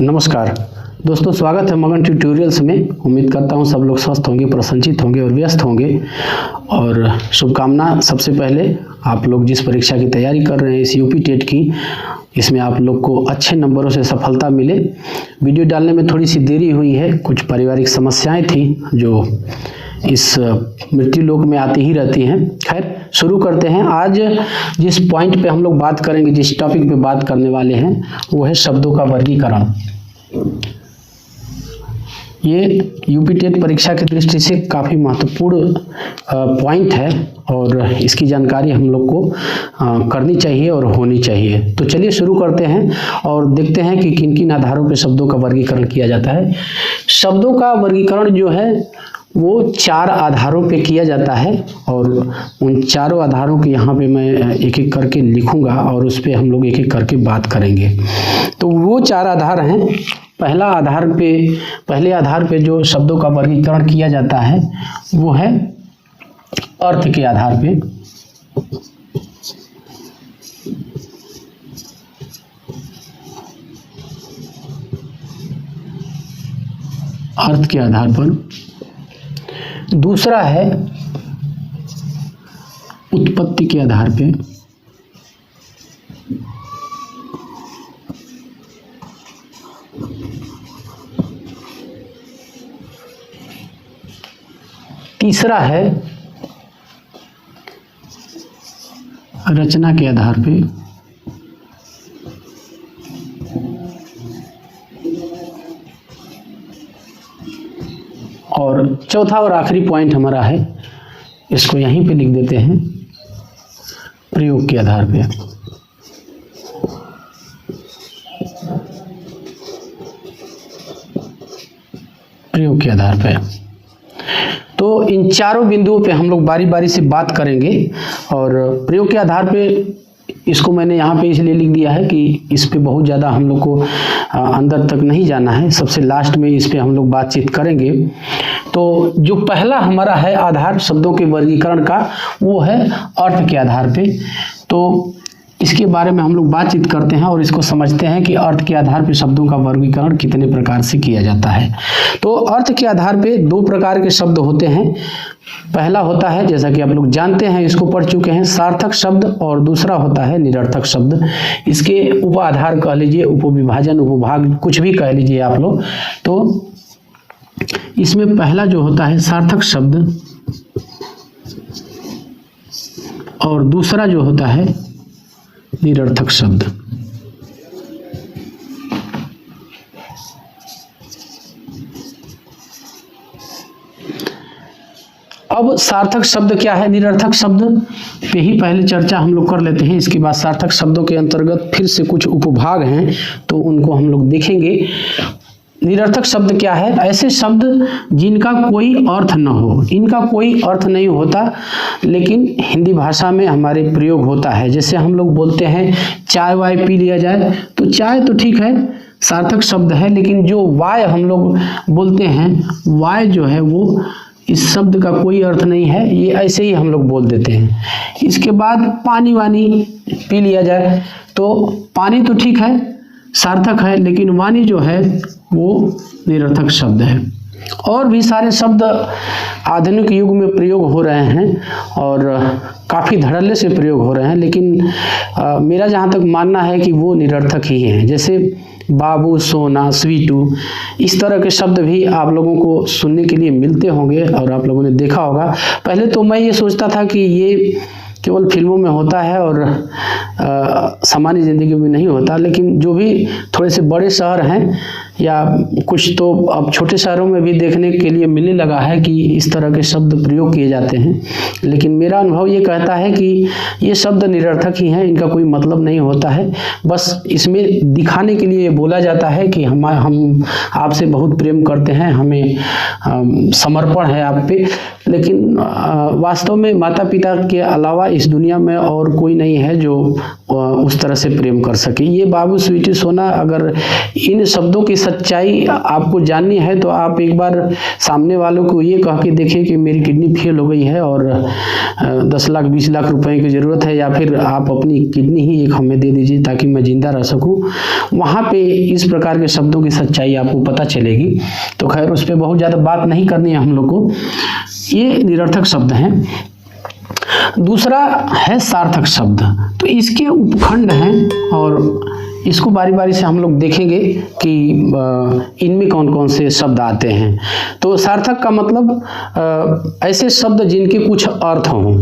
नमस्कार दोस्तों, स्वागत है मगन ट्यूटोरियल्स में। उम्मीद करता हूं सब लोग स्वस्थ होंगे, प्रसन्नचित होंगे और व्यस्त होंगे। और शुभकामना सबसे पहले आप लोग जिस परीक्षा की तैयारी कर रहे हैं इस यूपी टेट की, इसमें आप लोग को अच्छे नंबरों से सफलता मिले। वीडियो डालने में थोड़ी सी देरी हुई है, कुछ पारिवारिक समस्याएं थी जो इस मृत्यु लोक में आती ही रहती हैं। खैर शुरू करते हैं। आज जिस पॉइंट पे हम लोग बात करेंगे, जिस टॉपिक पे बात करने वाले हैं, वो है शब्दों का वर्गीकरण। ये यूपी टेट परीक्षा की दृष्टि से काफ़ी महत्वपूर्ण पॉइंट है और इसकी जानकारी हम लोग को करनी चाहिए और होनी चाहिए। तो चलिए शुरू करते हैं और देखते हैं कि किन किन आधारों पे शब्दों का वर्गीकरण किया जाता है। शब्दों का वर्गीकरण जो है वो 4 आधारों पे किया जाता है और उन चारों आधारों के यहाँ पे मैं एक एक करके लिखूंगा और उस पर हम लोग एक एक करके बात करेंगे। तो वो 4 आधार हैं। पहले आधार पे जो शब्दों का वर्गीकरण किया जाता है वो है अर्थ के आधार पे। अर्थ के आधार पर। दूसरा है उत्पत्ति के आधार पे। तीसरा है रचना के आधार पे। और चौथा और आखिरी पॉइंट हमारा है, इसको यहीं पे लिख देते हैं, प्रयोग के आधार पे। प्रयोग के आधार पे। तो इन चारों बिंदुओं पे हम लोग बारी बारी से बात करेंगे। और प्रयोग के आधार पे इसको मैंने यहाँ पे इसलिए लिख दिया है कि इस पे बहुत ज़्यादा हम लोग को अंदर तक नहीं जाना है, सबसे लास्ट में इस पे हम लोग बातचीत करेंगे। तो जो पहला हमारा है आधार शब्दों के वर्गीकरण का, वो है अर्थ के आधार पे। तो इसके बारे में हम लोग बातचीत करते हैं और इसको समझते हैं कि अर्थ के आधार पे शब्दों का वर्गीकरण कितने प्रकार से किया जाता है। तो अर्थ के आधार पे 2 प्रकार के शब्द होते हैं। पहला होता है, जैसा कि आप लोग जानते हैं, इसको पढ़ चुके हैं, सार्थक शब्द, और दूसरा होता है निरर्थक शब्द। इसके उप आधार कह लीजिए, उपविभाजन, उपभाग, कुछ भी कह लीजिए आप लोग। तो इसमें पहला जो होता है सार्थक शब्द और दूसरा जो होता है निरर्थक शब्द। अब सार्थक शब्द क्या है, निरर्थक शब्द पे ही पहले चर्चा हम लोग कर लेते हैं। इसके बाद सार्थक शब्दों के अंतर्गत फिर से कुछ उपभाग हैं तो उनको हम लोग देखेंगे। निरर्थक शब्द क्या है? ऐसे शब्द जिनका कोई अर्थ न हो, इनका कोई अर्थ नहीं होता लेकिन हिंदी भाषा में हमारे प्रयोग होता है। जैसे हम लोग बोलते हैं चाय वाय पी लिया जाए, तो चाय तो ठीक है सार्थक शब्द है, लेकिन जो वाय हम लोग बोलते हैं, वाय जो है वो इस शब्द का कोई अर्थ नहीं है, ये ऐसे ही हम लोग बोल देते हैं। इसके बाद पानी वानी पी लिया जाए, तो पानी तो ठीक है सार्थक है, लेकिन वाणी जो है वो निरर्थक शब्द है। और भी सारे शब्द आधुनिक युग में प्रयोग हो रहे हैं और काफ़ी धड़ल्ले से प्रयोग हो रहे हैं, लेकिन मेरा जहाँ तक मानना है कि वो निरर्थक ही हैं। जैसे बाबू, सोना, स्वीटू, इस तरह के शब्द भी आप लोगों को सुनने के लिए मिलते होंगे और आप लोगों ने देखा होगा। पहले तो मैं ये सोचता था कि ये केवल फिल्मों में होता है और सामान्य ज़िंदगी में नहीं होता, लेकिन जो भी थोड़े से बड़े शहर हैं या कुछ तो अब छोटे शहरों में भी देखने के लिए मिलने लगा है कि इस तरह के शब्द प्रयोग किए जाते हैं। लेकिन मेरा अनुभव ये कहता है कि ये शब्द निरर्थक ही हैं, इनका कोई मतलब नहीं होता है। बस इसमें दिखाने के लिए बोला जाता है कि हम आपसे बहुत प्रेम करते हैं, हमें समर्पण है आप पे, लेकिन वास्तव में माता पिता के अलावा इस दुनिया में और कोई नहीं है जो उस तरह से प्रेम कर सके। ये बाबू स्वीटी सोना, अगर इन शब्दों की सच्चाई आपको जाननी है तो आप एक बार सामने वालों को ये कह के देखिए कि मेरी किडनी फेल हो गई है और 10 लाख 20 लाख रुपए की ज़रूरत है, या फिर आप अपनी किडनी ही एक हमें दे दीजिए ताकि मैं जिंदा रह सकूं। वहाँ पे इस प्रकार के शब्दों की सच्चाई आपको पता चलेगी। तो खैर उस पर बहुत ज़्यादा बात नहीं करनी है हम लोग को। ये निरर्थक शब्द हैं। दूसरा है सार्थक शब्द। तो इसके उपखंड हैं और इसको बारी बारी से हम लोग देखेंगे कि इनमें कौन कौन से शब्द आते हैं। तो सार्थक का मतलब ऐसे शब्द जिनके कुछ अर्थ हों,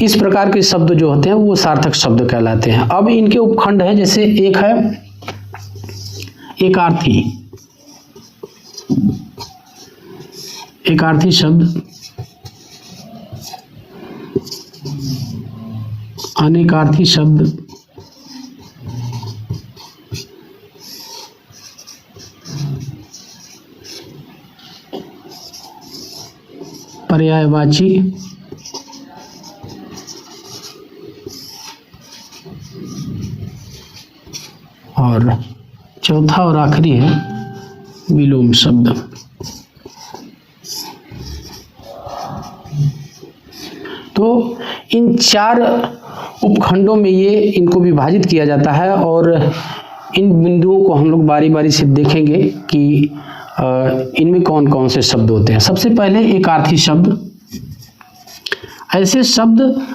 इस प्रकार के शब्द जो होते हैं वो सार्थक शब्द कहलाते हैं। अब इनके उपखंड है, जैसे एक है एकार्थी। एकार्थी शब्द, अनेकार्थी शब्द, पर्यायवाची, और चौथा और आखिरी है विलोम शब्द। तो इन 4 उपखंडों में ये इनको विभाजित किया जाता है और इन बिंदुओं को हम लोग बारी बारी से देखेंगे कि इनमें कौन कौन से शब्द होते हैं। सबसे पहले एकार्थी शब्द, ऐसे शब्द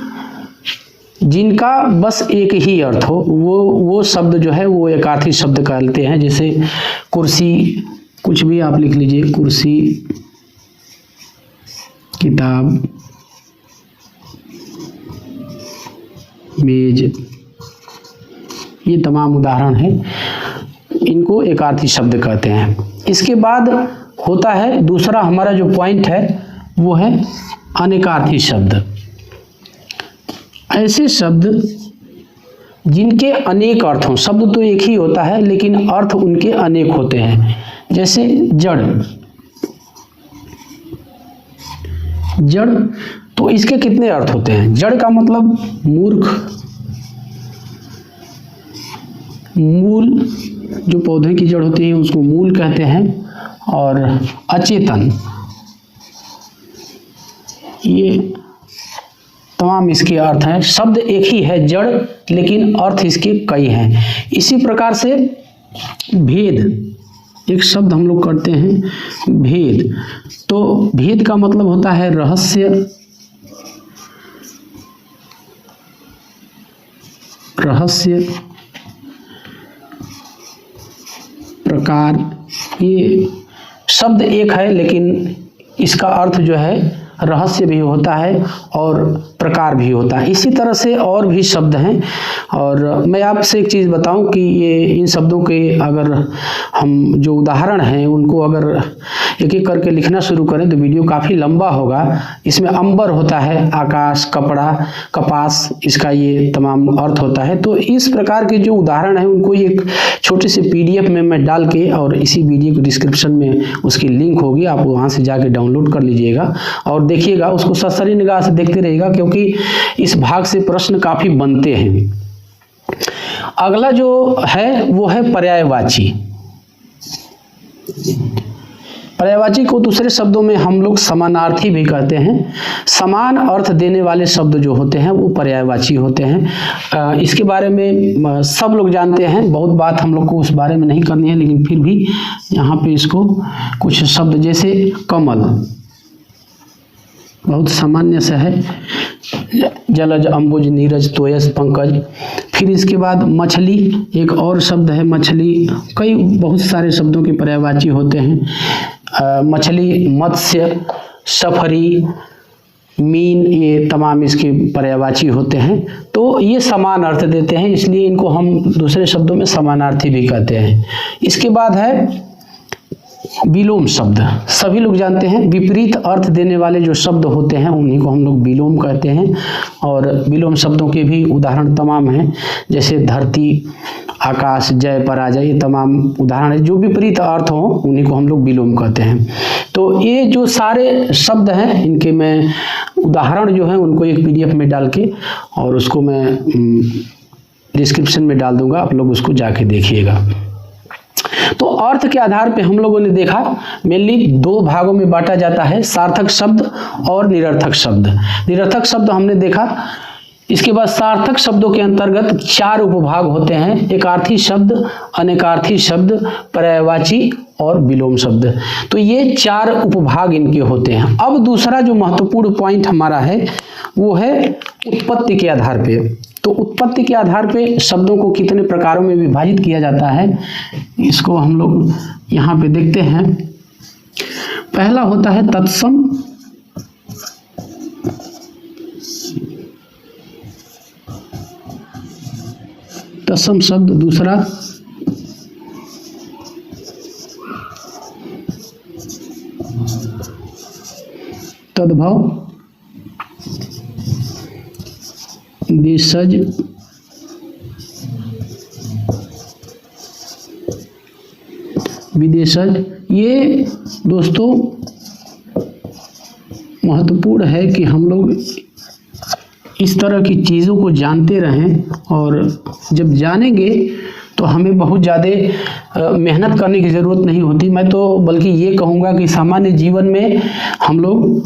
जिनका बस एक ही अर्थ हो, वो शब्द जो है वो एकार्थी शब्द कहलाते हैं। जैसे कुर्सी, कुछ भी आप लिख लीजिए, कुर्सी, किताब, मेज, ये तमाम उदाहरण हैं, इनको एकार्थी शब्द कहते हैं। इसके बाद होता है दूसरा हमारा जो पॉइंट है वो है अनेकार्थी शब्द। ऐसे शब्द जिनके अनेक अर्थ हों, शब्द तो एक ही होता है लेकिन अर्थ उनके अनेक होते हैं। जैसे जड़, जड़ तो इसके कितने अर्थ होते हैं। जड़ का मतलब मूर्ख, मूल, जो पौधे की जड़ होती है उसको मूल कहते हैं, और अचेतन, ये तमाम इसके अर्थ हैं। शब्द एक ही है जड़, लेकिन अर्थ इसके कई हैं। इसी प्रकार से भेद, एक शब्द हम लोग करते हैं भेद। तो भेद का मतलब होता है रहस्य, रहस्य, प्रकार। ये शब्द एक है लेकिन इसका अर्थ जो है रहस्य भी होता है और प्रकार भी होता है। इसी तरह से और भी शब्द हैं। और मैं आपसे एक चीज़ बताऊं कि ये इन शब्दों के अगर हम जो उदाहरण हैं उनको अगर एक एक करके लिखना शुरू करें तो वीडियो काफ़ी लंबा होगा। इसमें अंबर होता है, आकाश, कपड़ा, कपास, इसका ये तमाम अर्थ होता है। तो इस प्रकार के जो उदाहरण हैं उनको एक छोटे से PDF में मैं डाल के, और इसी वीडियो के डिस्क्रिप्शन में उसकी लिंक होगी, आप वहाँ से जाके डाउनलोड कर लीजिएगा और देखिएगा, उसको ससरी निगाह से देखते रहिएगा क्योंकि इस भाग से प्रश्न काफ़ी बनते हैं। अगला जो है वो है पर्यायवाची। पर्यायवाची को दूसरे शब्दों में हम लोग समानार्थी भी कहते हैं। समान अर्थ देने वाले शब्द जो होते हैं वो पर्यायवाची होते हैं। इसके बारे में सब लोग जानते हैं, बहुत बात हम लोग को उस बारे में नहीं करनी है, लेकिन फिर भी यहाँ पे इसको कुछ शब्द, जैसे कमल, बहुत सामान्य से है, जलज, अम्बुज, नीरज, तोयस, पंकज। फिर इसके बाद मछली, एक और शब्द है मछली। कई बहुत सारे शब्दों के पर्यायवाची होते हैं। मछली, मत्स्य, सफरी, मीन, ये तमाम इसके पर्यायवाची होते हैं। तो ये समान अर्थ देते हैं, इसलिए इनको हम दूसरे शब्दों में समानार्थी भी कहते हैं। इसके बाद है विलोम शब्द। सभी लोग जानते हैं विपरीत अर्थ देने वाले जो शब्द होते हैं उन्हीं को हम लोग विलोम कहते हैं। और विलोम शब्दों के भी उदाहरण तमाम हैं, जैसे धरती, आकाश, जय, पराजय, ये तमाम उदाहरण है। जो विपरीत अर्थ हो उन्हीं को हम लोग विलोम कहते हैं। तो ये जो सारे शब्द हैं इनके मैं उदाहरण जो हैं उनको एक PDF में डाल के और उसको मैं डिस्क्रिप्शन में डाल दूंगा, आप लोग उसको जाके देखिएगा। तो अर्थ के आधार पे हम लोगों ने देखा मेनली दो भागों में बांटा जाता है, सार्थक शब्द और निरर्थक शब्द। निरर्थक शब्द हमने देखा। इसके बाद सार्थक शब्दों के अंतर्गत चार उपभाग होते हैं, एकार्थी शब्द, अनेकार्थी शब्द, पर्यायवाची और विलोम शब्द। तो ये चार उपभाग इनके होते हैं। अब दूसरा जो महत्वपूर्ण पॉइंट हमारा है वो है उत्पत्ति के आधार पे। तो उत्पत्ति के आधार पे शब्दों को कितने प्रकारों में विभाजित किया जाता है, इसको हम लोग यहाँ पे देखते हैं। पहला होता है तत्सम, तत्सम शब्द। दूसरा तद्भव, देशज, विदेशज। ये दोस्तों महत्वपूर्ण है कि हम लोग इस तरह की चीज़ों को जानते रहें, और जब जानेंगे तो हमें बहुत ज़्यादा मेहनत करने की ज़रूरत नहीं होती। मैं तो बल्कि ये कहूँगा कि सामान्य जीवन में हम लोग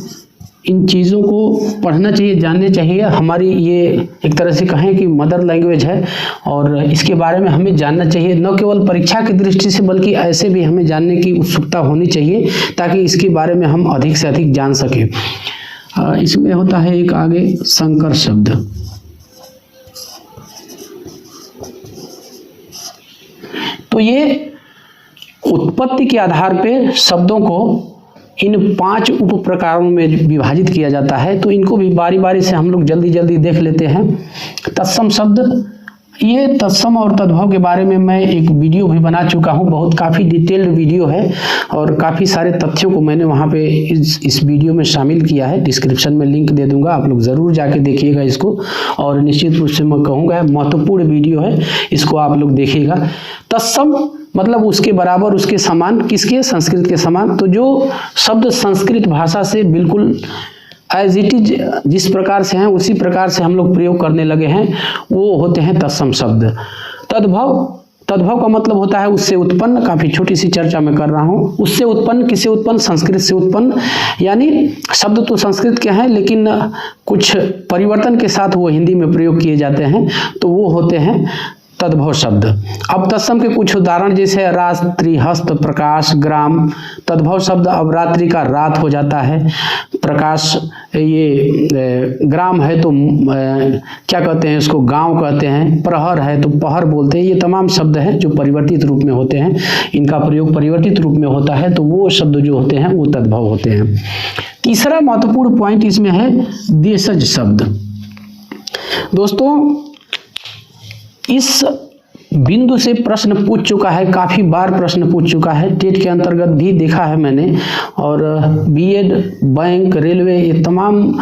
इन चीज़ों को पढ़ना चाहिए, जानने चाहिए। हमारी ये एक तरह से कहें कि मदर लैंग्वेज है, और इसके बारे में हमें जानना चाहिए, न केवल परीक्षा की दृष्टि से बल्कि ऐसे भी हमें जानने की उत्सुकता होनी चाहिए ताकि इसके बारे में हम अधिक से अधिक जान सकें। इसमें होता है एक आगे संकर शब्द। तो ये उत्पत्ति के आधार पे शब्दों को इन 5 उप प्रकारों में विभाजित किया जाता है। तो इनको भी बारी बारी से हम लोग जल्दी जल्दी देख लेते हैं। तत्सम शब्द, ये तत्सम और तद्भव के बारे में मैं एक वीडियो भी बना चुका हूँ, बहुत काफ़ी डिटेल्ड वीडियो है, और काफ़ी सारे तथ्यों को मैंने वहाँ पे इस वीडियो में शामिल किया है। डिस्क्रिप्शन में लिंक दे दूंगा, आप लोग ज़रूर जाके देखिएगा इसको, और निश्चित रूप से मैं कहूँगा महत्वपूर्ण वीडियो है, इसको आप लोग देखिएगा। तत्सम मतलब उसके बराबर, उसके समान, किसके? संस्कृत के समान। तो जो शब्द संस्कृत भाषा से बिल्कुल एज इट इज जिस प्रकार से हैं उसी प्रकार से हम लोग प्रयोग करने लगे हैं, वो होते हैं तत्सम शब्द। तद्भव, तद्भव का मतलब होता है उससे उत्पन्न। काफ़ी छोटी सी चर्चा मैं कर रहा हूँ। उससे उत्पन्न, किससे उत्पन्न? संस्कृत से उत्पन्न। यानी शब्द तो संस्कृत के हैं लेकिन कुछ परिवर्तन के साथ वो हिंदी में प्रयोग किए जाते हैं, तो वो होते हैं तद्भव शब्द। अब तत्सम के कुछ उदाहरण जैसे रात्रि, हस्त, प्रकाश, ग्राम। तद्भव शब्द अब रात्रि का रात हो जाता है, प्रकाश, ये ग्राम है तो क्या कहते हैं इसको? गांव कहते हैं। प्रहर है तो पहर बोलते हैं। ये तमाम शब्द हैं जो परिवर्तित रूप में होते हैं, इनका प्रयोग परिवर्तित रूप में होता है, तो वो शब्द जो होते हैं वो तद्भव होते हैं। तीसरा महत्वपूर्ण पॉइंट इसमें है देशज शब्द। दोस्तों इस बिंदु से प्रश्न पूछ चुका है, काफ़ी बार प्रश्न पूछ चुका है, टेट के अंतर्गत भी देखा है मैंने, और बीएड, बैंक, रेलवे, ये तमाम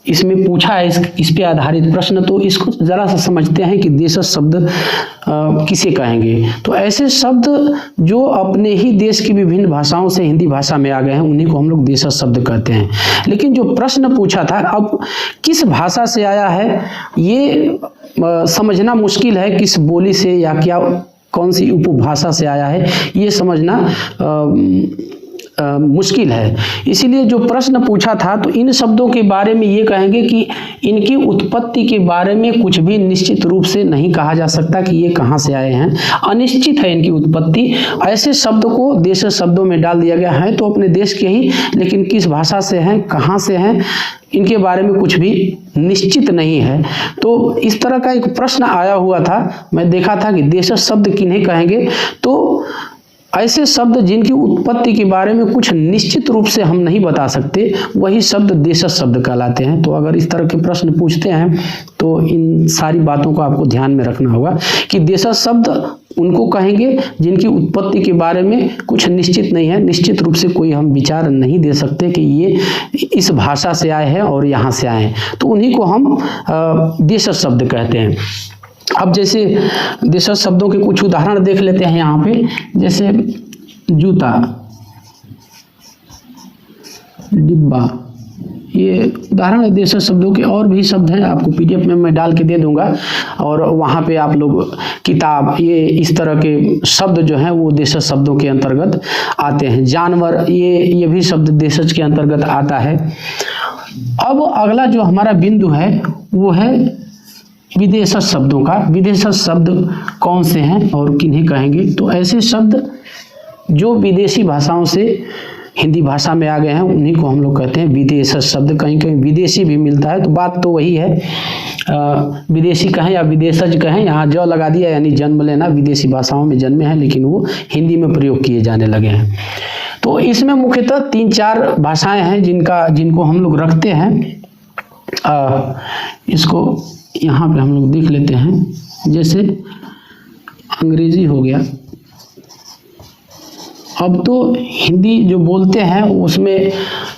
इसमें पूछा है इस पे आधारित प्रश्न। तो इसको ज़रा सा समझते हैं कि देशज शब्द किसे कहेंगे। तो ऐसे शब्द जो अपने ही देश की विभिन्न भाषाओं से हिंदी भाषा में आ गए हैं, उन्हीं को हम लोग देशज शब्द कहते हैं। लेकिन जो प्रश्न पूछा था, अब किस भाषा से आया है ये समझना मुश्किल है, किस बोली से या क्या कौन सी उपभाषा से आया है ये समझना मुश्किल है। इसीलिए जो प्रश्न पूछा था, तो इन शब्दों के बारे में ये कहेंगे कि इनकी उत्पत्ति के बारे में कुछ भी निश्चित रूप से नहीं कहा जा सकता कि ये कहाँ से आए हैं, अनिश्चित है इनकी उत्पत्ति। ऐसे शब्द को देशज शब्दों में डाल दिया गया है, तो अपने देश के ही, लेकिन किस भाषा से हैं, कहाँ से हैं, इनके बारे में कुछ भी निश्चित नहीं है। तो इस तरह का एक प्रश्न आया हुआ था, मैं देखा था कि देशज शब्द किन्हें कहेंगे। तो ऐसे शब्द जिनकी उत्पत्ति के बारे में कुछ निश्चित रूप से हम नहीं बता सकते, वही शब्द देशज शब्द कहलाते हैं। तो अगर इस तरह के प्रश्न पूछते हैं तो इन सारी बातों को आपको ध्यान में रखना होगा कि देशज शब्द उनको कहेंगे जिनकी उत्पत्ति के बारे में कुछ निश्चित नहीं है, निश्चित रूप से कोई हम विचार नहीं दे सकते कि ये इस भाषा से आए हैं और यहाँ से आए हैं, तो उन्हीं को हम देशज शब्द कहते हैं। अब जैसे देशज शब्दों के कुछ उदाहरण देख लेते हैं यहाँ पे, जैसे जूता, डिब्बा, ये उदाहरण है देशज शब्दों के। और भी शब्द हैं, आपको पीडीएफ में मैं डाल के दे दूंगा और वहाँ पे आप लोग किताब, ये इस तरह के शब्द जो हैं वो देशज शब्दों के अंतर्गत आते हैं। जानवर, ये भी शब्द देशज के अंतर्गत आता है। अब अगला जो हमारा बिंदु है वो है विदेशज शब्दों का। विदेशज शब्द कौन से हैं और किन्हें कहेंगे? तो ऐसे शब्द जो विदेशी भाषाओं से हिंदी भाषा में आ गए हैं उन्हीं को हम लोग कहते हैं विदेशज शब्द। कहीं कहीं विदेशी भी मिलता है, तो बात तो वही है, विदेशी कहें या विदेशज कहें, यहाँ ज लगा दिया यानी जन्म लेना। विदेशी भाषाओं में जन्मे हैं लेकिन वो हिंदी में प्रयोग किए जाने लगे हैं। तो इसमें मुख्यतः 3-4 भाषाएं हैं जिनको हम लोग रखते हैं। इसको यहाँ पे हम लोग देख लेते हैं। जैसे अंग्रेजी हो गया। अब तो हिंदी जो बोलते हैं उसमें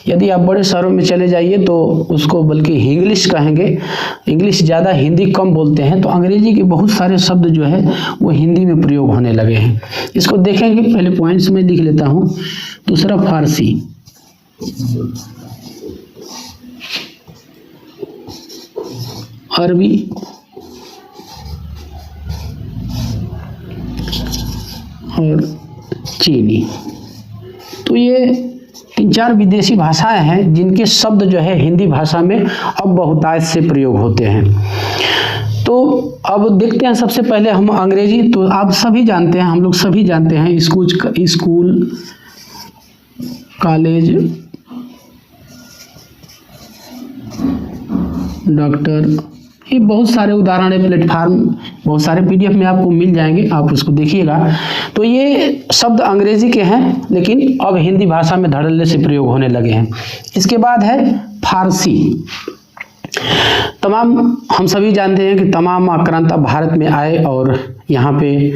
यदि आप बड़े शहरों में चले जाइए तो उसको बल्कि इंग्लिश कहेंगे, इंग्लिश ज़्यादा, हिंदी कम बोलते हैं। तो अंग्रेजी के बहुत सारे शब्द जो है वो हिंदी में प्रयोग होने लगे हैं। इसको देखेंगे, पहले पॉइंट्स में लिख लेता हूँ। दूसरा फारसी, अरबी, और चीनी। तो ये 3-4 विदेशी भाषाएं हैं जिनके शब्द जो है हिंदी भाषा में अब बहुतायत से प्रयोग होते हैं। तो अब देखते हैं सबसे पहले हम अंग्रेजी। तो आप सभी जानते हैं, हम लोग सभी जानते हैं, स्कूल, कॉलेज, डॉक्टर, ये बहुत सारे उदाहरण है। प्लेटफार्म, बहुत सारे पीडीएफ में आपको मिल जाएंगे, आप उसको देखिएगा। तो ये शब्द अंग्रेजी के हैं लेकिन अब हिंदी भाषा में धड़ल्ले से प्रयोग होने लगे हैं। इसके बाद है फारसी। तमाम, हम सभी जानते हैं कि तमाम आक्रांता भारत में आए और यहाँ पे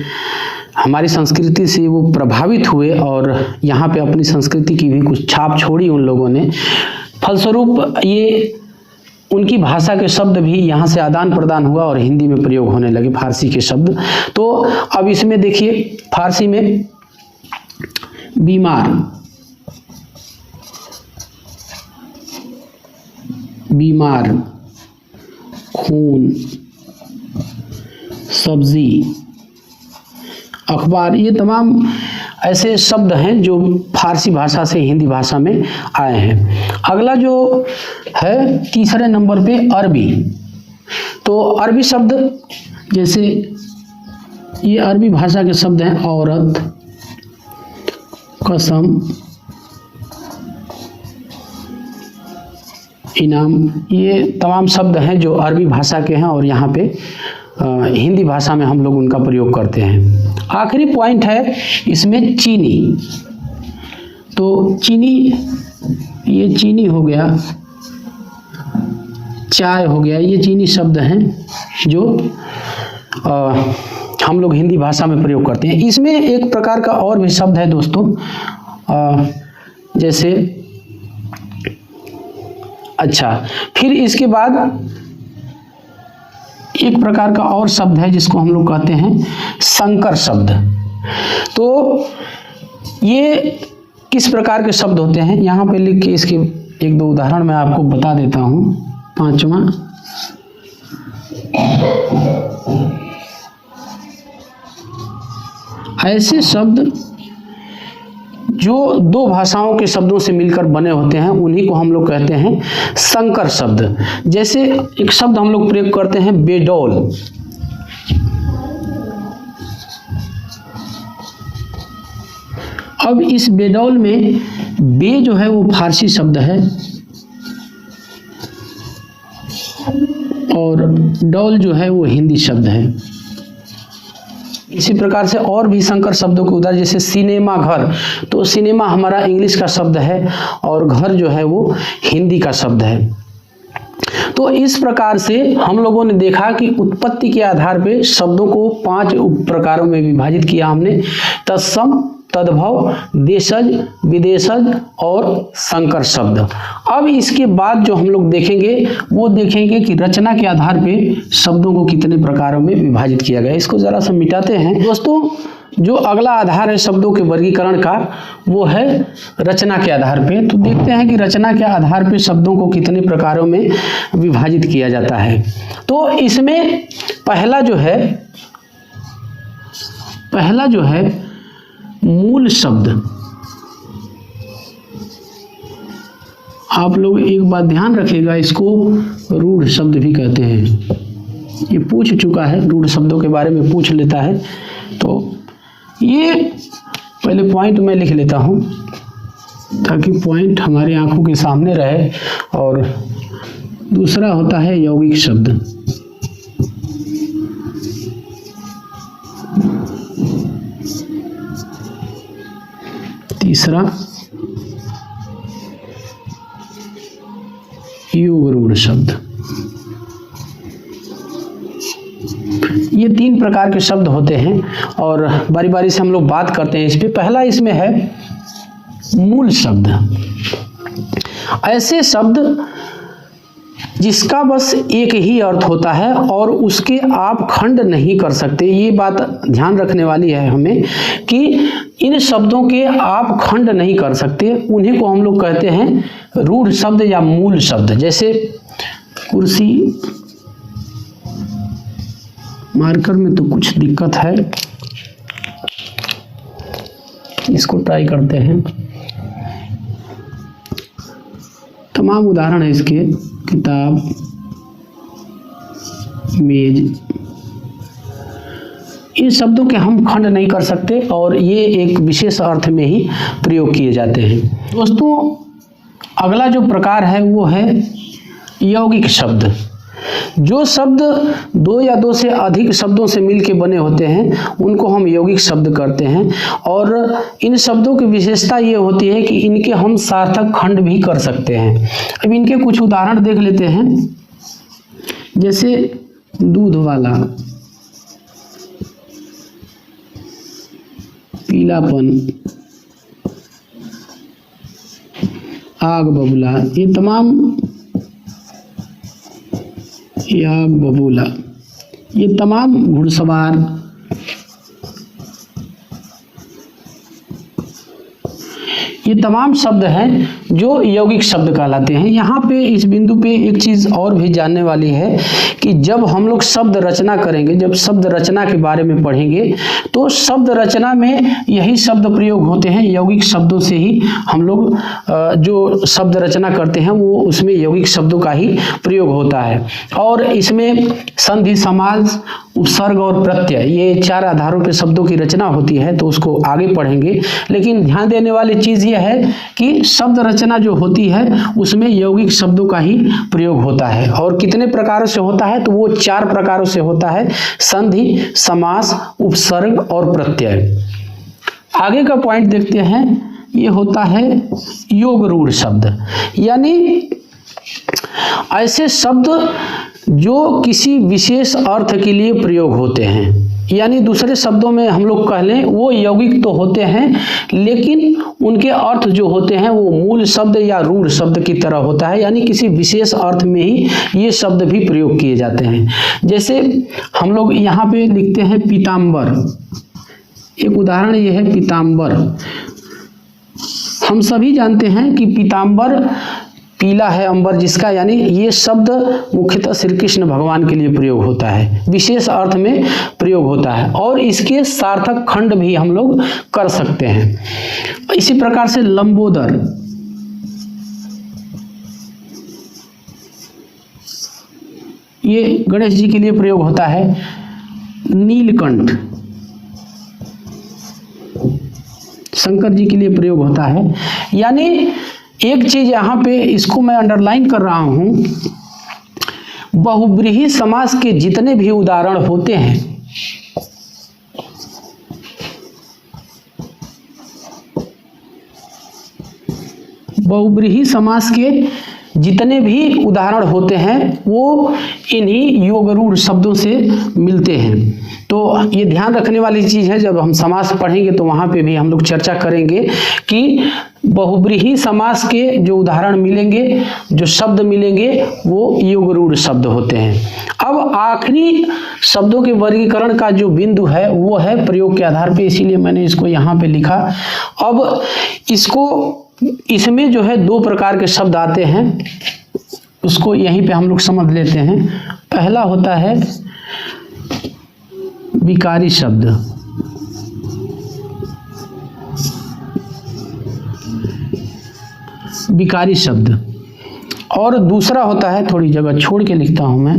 हमारी संस्कृति से वो प्रभावित हुए और यहाँ पे अपनी संस्कृति की भी कुछ छाप छोड़ी उन लोगों ने। फलस्वरूप ये उनकी भाषा के शब्द भी यहाँ से आदान प्रदान हुआ और हिंदी में प्रयोग होने लगे फारसी के शब्द। तो अब इसमें देखिए, फारसी में बीमार, खून, सब्जी, अखबार, ये तमाम ऐसे शब्द हैं जो फारसी भाषा से हिंदी भाषा में आए हैं। अगला जो है तीसरे नंबर पे अरबी। तो अरबी शब्द, जैसे ये अरबी भाषा के शब्द हैं औरत, कसम, इनाम, ये तमाम शब्द हैं जो अरबी भाषा के हैं और यहाँ पे हिंदी भाषा में हम लोग उनका प्रयोग करते हैं। आखिरी पॉइंट है इसमें चीनी। तो चीनी, ये चीनी हो गया, चाय हो गया, ये चीनी शब्द हैं जो हम लोग हिंदी भाषा में प्रयोग करते हैं। इसमें एक प्रकार का और भी शब्द है दोस्तों, जैसे, अच्छा, फिर इसके बाद एक प्रकार का और शब्द है जिसको हम लोग कहते हैं संकर शब्द। तो ये किस प्रकार के शब्द होते हैं, यहाँ पे लिख के इसके 1-2 उदाहरण मैं आपको बता देता हूँ। 5वां, ऐसे शब्द जो 2 भाषाओं के शब्दों से मिलकर बने होते हैं उन्हीं को हम लोग कहते हैं संकर शब्द। जैसे एक शब्द हम लोग प्रयोग करते हैं बेडौल। अब इस बेडौल में बे जो है वो फारसी शब्द है और डौल जो है वो हिंदी शब्द है। इसी प्रकार से और भी संकर शब्दों के उदाहरण, जैसे सिनेमा घर। तो सिनेमा हमारा इंग्लिश का शब्द है और घर जो है वो हिंदी का शब्द है। तो इस प्रकार से हम लोगों ने देखा कि उत्पत्ति के आधार पे शब्दों को 5 उप प्रकारों में विभाजित किया हमने। तत्सम, तद्भव, देशज, विदेशज और संकर शब्द। अब इसके बाद जो हम लोग देखेंगे वो देखेंगे कि रचना के आधार पे शब्दों को कितने प्रकारों में विभाजित किया गया। इसको जरा सा मिटाते हैं दोस्तों। जो अगला आधार है शब्दों के वर्गीकरण का वो है रचना के आधार पे। तो देखते हैं कि रचना के आधार पे शब्दों को कितने प्रकारों में विभाजित किया जाता है। तो इसमें पहला जो है मूल शब्द। आप लोग एक बात ध्यान रखिएगा, इसको रूढ़ शब्द भी कहते हैं। ये पूछ चुका है, रूढ़ शब्दों के बारे में पूछ लेता है। तो ये पहले पॉइंट मैं लिख लेता हूँ ताकि पॉइंट हमारी आंखों के सामने रहे। और दूसरा होता है यौगिक शब्द। तीसरा योगरूढ़ शब्द। ये 3 प्रकार के शब्द होते हैं और बारी बारी से हम लोग बात करते हैं इस पे। पहला इसमें है मूल शब्द। ऐसे शब्द जिसका बस एक ही अर्थ होता है और उसके आप खंड नहीं कर सकते। ये बात ध्यान रखने वाली है हमें कि इन शब्दों के आप खंड नहीं कर सकते। उन्हीं को हम लोग कहते हैं रूढ़ शब्द या मूल शब्द। जैसे कुर्सी, मार्कर में तो कुछ दिक्कत है, इसको ट्राई करते हैं। तमाम उदाहरण है इसके, किताब, मेज। इन शब्दों के हम खंड नहीं कर सकते और ये एक विशेष अर्थ में ही प्रयोग किए जाते हैं। दोस्तों अगला जो प्रकार है वो है यौगिक शब्द। जो शब्द 2 या 2 से अधिक शब्दों से मिलकर बने होते हैं उनको हम यौगिक शब्द करते हैं। और इन शब्दों की विशेषता ये होती है कि इनके हम सार्थक खंड भी कर सकते हैं। अब इनके कुछ उदाहरण देख लेते हैं। जैसे दूध वाला, पीलापन, आग बबूला, ये तमाम, आग बबूला, ये तमाम घुड़सवार, ये तमाम शब्द हैं जो यौगिक शब्द कहलाते हैं। यहाँ पे इस बिंदु पे एक चीज़ और भी जानने वाली है कि जब हम लोग शब्द रचना करेंगे, जब शब्द रचना के बारे में पढ़ेंगे तो शब्द रचना में यही शब्द प्रयोग होते हैं। यौगिक शब्दों से ही हम लोग जो शब्द रचना करते हैं वो उसमें यौगिक शब्दों का ही प्रयोग होता है। और इसमें संधि, समास, उपसर्ग और प्रत्यय, ये 4 आधारों पे शब्दों की रचना होती है। तो उसको आगे पढ़ेंगे। लेकिन ध्यान देने वाली चीज़ ये है कि शब्द रचना जो होती है उसमें यौगिक शब्दों का ही प्रयोग होता है। और कितने प्रकारों से होता है तो वो 4 प्रकारों से होता है: संधि, समास, उपसर्ग और प्रत्यय। आगे का पॉइंट देखते हैं। ये होता है योगरूढ़ शब्द, यानी ऐसे शब्द जो किसी विशेष अर्थ के लिए प्रयोग होते हैं। यानी दूसरे शब्दों में हम लोग कह लें वो यौगिक तो होते हैं लेकिन उनके अर्थ जो होते हैं वो मूल शब्द या रूढ़ शब्द की तरह होता है। यानी किसी विशेष अर्थ में ही ये शब्द भी प्रयोग किए जाते हैं। जैसे हम लोग यहाँ पे लिखते हैं पीताम्बर। एक उदाहरण ये है पीताम्बर। हम सभी जानते हैं कि पीताम्बर पीला है अंबर जिसका, यानी ये शब्द मुख्यतः श्री कृष्ण भगवान के लिए प्रयोग होता है, विशेष अर्थ में प्रयोग होता है और इसके सार्थक खंड भी हम लोग कर सकते हैं। इसी प्रकार से लंबोदर, ये गणेश जी के लिए प्रयोग होता है। नीलकंठ शंकर जी के लिए प्रयोग होता है। यानी एक चीज यहाँ पे इसको मैं अंडरलाइन कर रहा हूँ, बहुब्रीहि समास के जितने भी उदाहरण होते हैं बहुब्रीहि समास के जितने भी उदाहरण होते हैं वो इन्हीं योगरूढ़ शब्दों से मिलते हैं। तो ये ध्यान रखने वाली चीज है, जब हम समास पढ़ेंगे तो वहां पे भी हम लोग चर्चा करेंगे कि बहुब्रीहि समास के जो उदाहरण मिलेंगे, जो शब्द मिलेंगे, वो योगरूढ़ शब्द होते हैं। अब आखिरी शब्दों के वर्गीकरण का जो बिंदु है वो है प्रयोग के आधार पे, इसीलिए मैंने इसको यहाँ पे लिखा। अब इसमें जो है दो प्रकार के शब्द आते हैं, उसको यहीं पे हम लोग समझ लेते हैं। पहला होता है विकारी शब्द, विकारी शब्द, और दूसरा होता है, थोड़ी जगह छोड़ के लिखता हूं मैं,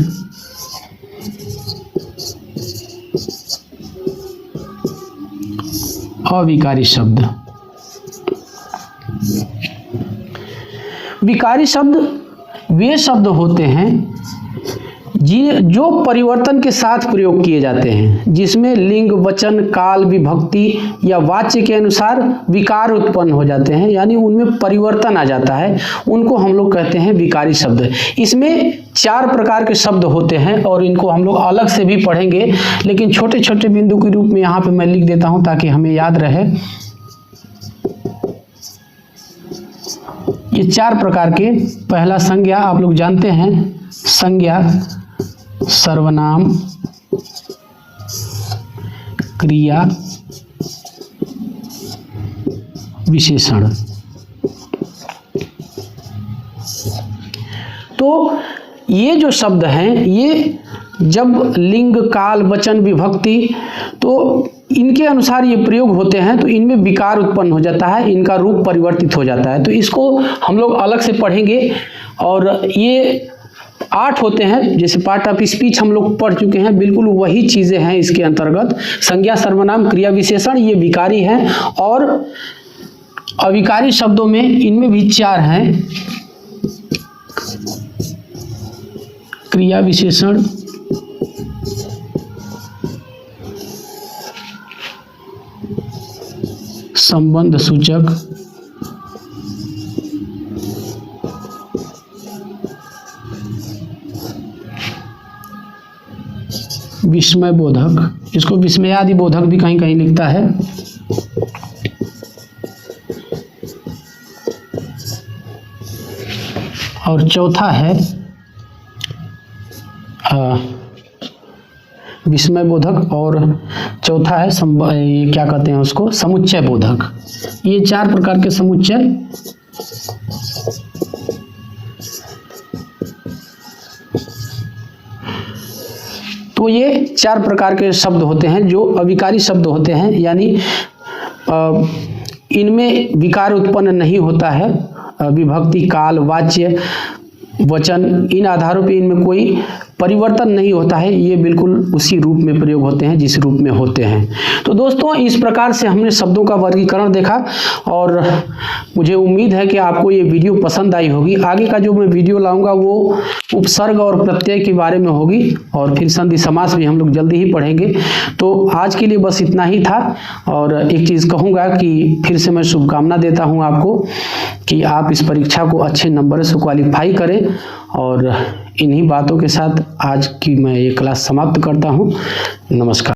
अविकारी शब्द। विकारी शब्द वे शब्द होते हैं जो परिवर्तन के साथ प्रयोग किए जाते हैं, जिसमें लिंग, वचन, काल, विभक्ति या वाच्य के अनुसार विकार उत्पन्न हो जाते हैं, यानी उनमें परिवर्तन आ जाता है, उनको हम लोग कहते हैं विकारी शब्द। इसमें 4 प्रकार के शब्द होते हैं और इनको हम लोग अलग से भी पढ़ेंगे, लेकिन छोटे छोटे बिंदु के रूप में यहाँ पे मैं लिख देता हूँ ताकि हमें याद रहे। ये 4 प्रकार के, पहला संज्ञा, आप लोग जानते हैं, संज्ञा, सर्वनाम, क्रिया, विशेषण। तो ये जो शब्द हैं, ये जब लिंग, काल, वचन, विभक्ति, तो इनके अनुसार ये प्रयोग होते हैं तो इनमें विकार उत्पन्न हो जाता है, इनका रूप परिवर्तित हो जाता है। तो इसको हम लोग अलग से पढ़ेंगे। और ये 8 होते हैं, जैसे पार्ट ऑफ स्पीच हम लोग पढ़ चुके हैं, बिल्कुल वही चीजें हैं इसके अंतर्गत। संज्ञा, सर्वनाम, क्रिया, विशेषण, ये विकारी हैं। और अविकारी शब्दों में इनमें भी 4 हैं, क्रिया, विशेषण, संबंध सूचक, विस्मय बोधक, इसको विस्मयादि बोधक भी कहीं कहीं लिखता है। और चौथा है विस्मय बोधक, और चौथा है ये क्या कहते हैं उसको, समुच्चय बोधक। ये 4 प्रकार के समुच्चय, तो ये 4 प्रकार के शब्द होते हैं जो अविकारी शब्द होते हैं, यानी इनमें विकार उत्पन्न नहीं होता है। विभक्ति, काल, वाच्य, वचन, इन आधारों पे इनमें कोई परिवर्तन नहीं होता है, ये बिल्कुल उसी रूप में प्रयोग होते हैं जिस रूप में होते हैं। तो दोस्तों, इस प्रकार से हमने शब्दों का वर्गीकरण देखा और मुझे उम्मीद है कि आपको ये वीडियो पसंद आई होगी। आगे का जो मैं वीडियो लाऊंगा वो उपसर्ग और प्रत्यय के बारे में होगी, और फिर संधि समास भी हम लोग जल्दी ही पढ़ेंगे। तो आज के लिए बस इतना ही था। और एक चीज़ कहूँगा कि फिर से मैं शुभकामना देता हूँ आपको कि आप इस परीक्षा को अच्छे नंबर से क्वालिफाई करें। और इन्हीं बातों के साथ आज की मैं ये क्लास समाप्त करता हूँ। नमस्कार।